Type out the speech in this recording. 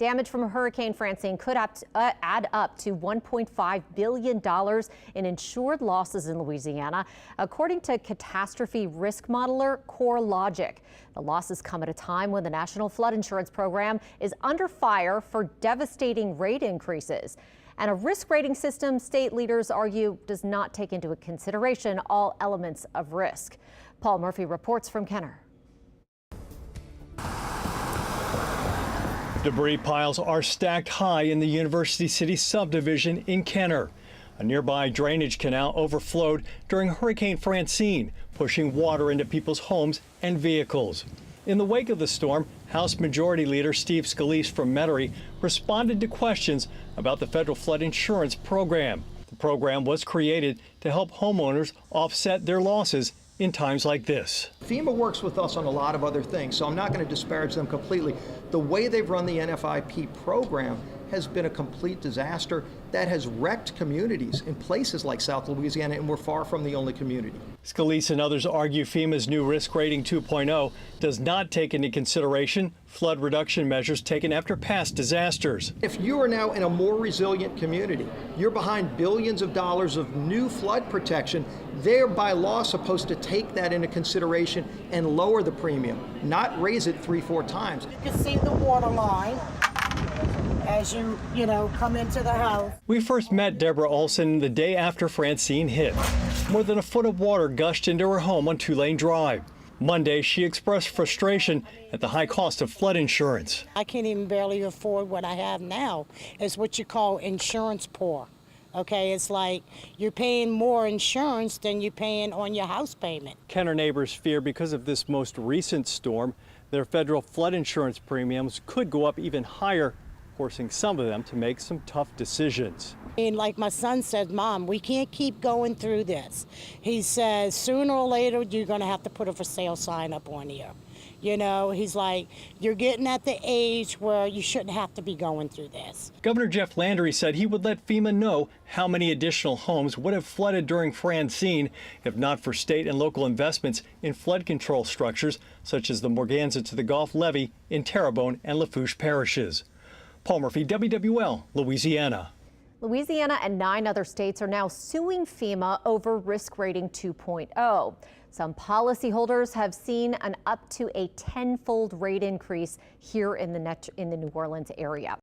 Damage from Hurricane Francine could add up to $1.5 billion in insured losses in Louisiana, according to catastrophe risk modeler CoreLogic. The losses come at a time when the National Flood Insurance Program is under fire for devastating rate increases. And a risk rating system, state leaders argue, does not take into consideration all elements of risk. Paul Murphy reports from Kenner. Debris piles are stacked high in the University City subdivision in Kenner. A nearby drainage canal overflowed during Hurricane Francine, pushing water into people's homes and vehicles. In the wake of the storm, House Majority Leader Steve Scalise from Metairie responded to questions about the federal flood insurance program. The program was created to help homeowners offset their losses in times like this. FEMA works with us on a lot of other things, so I'm not going to disparage them completely. The way they've run the NFIP program has been a complete disaster that has wrecked communities in places like South Louisiana, and we're far from the only community. Scalise and others argue FEMA's new risk rating 2.0 does not take into consideration flood reduction measures taken after past disasters. If you are now in a more resilient community, you're behind billions of dollars of new flood protection. They're by law supposed to take that into consideration and lower the premium, not raise it 3-4 times. You can see the water line as you come into the house. We first met Deborah Olson the day after Francine hit. More than a foot of water gushed into her home on Two-Lane Drive. Monday, she expressed frustration at the high cost of flood insurance. I can't even barely afford what I have now. It's what you call insurance poor. Okay, it's like you're paying more insurance than you're paying on your house payment. Kenner neighbors fear because of this most recent storm, their federal flood insurance premiums could go up even higher, forcing some of them to make some tough decisions. And like my son said, Mom, we can't keep going through this. He says, sooner or later, you're going to have to put a for sale sign up on here. He's like, you're getting at the age where you shouldn't have to be going through this. Governor Jeff Landry said he would let FEMA know how many additional homes would have flooded during Francine if not for state and local investments in flood control structures, such as the Morganza to the Gulf levee in Terrebonne and Lafourche parishes. Paul Murphy, WWL, Louisiana. Louisiana and 9 other states are now suing FEMA over risk rating 2.0. Some policyholders have seen an up to a 10-fold rate increase here in the New Orleans area.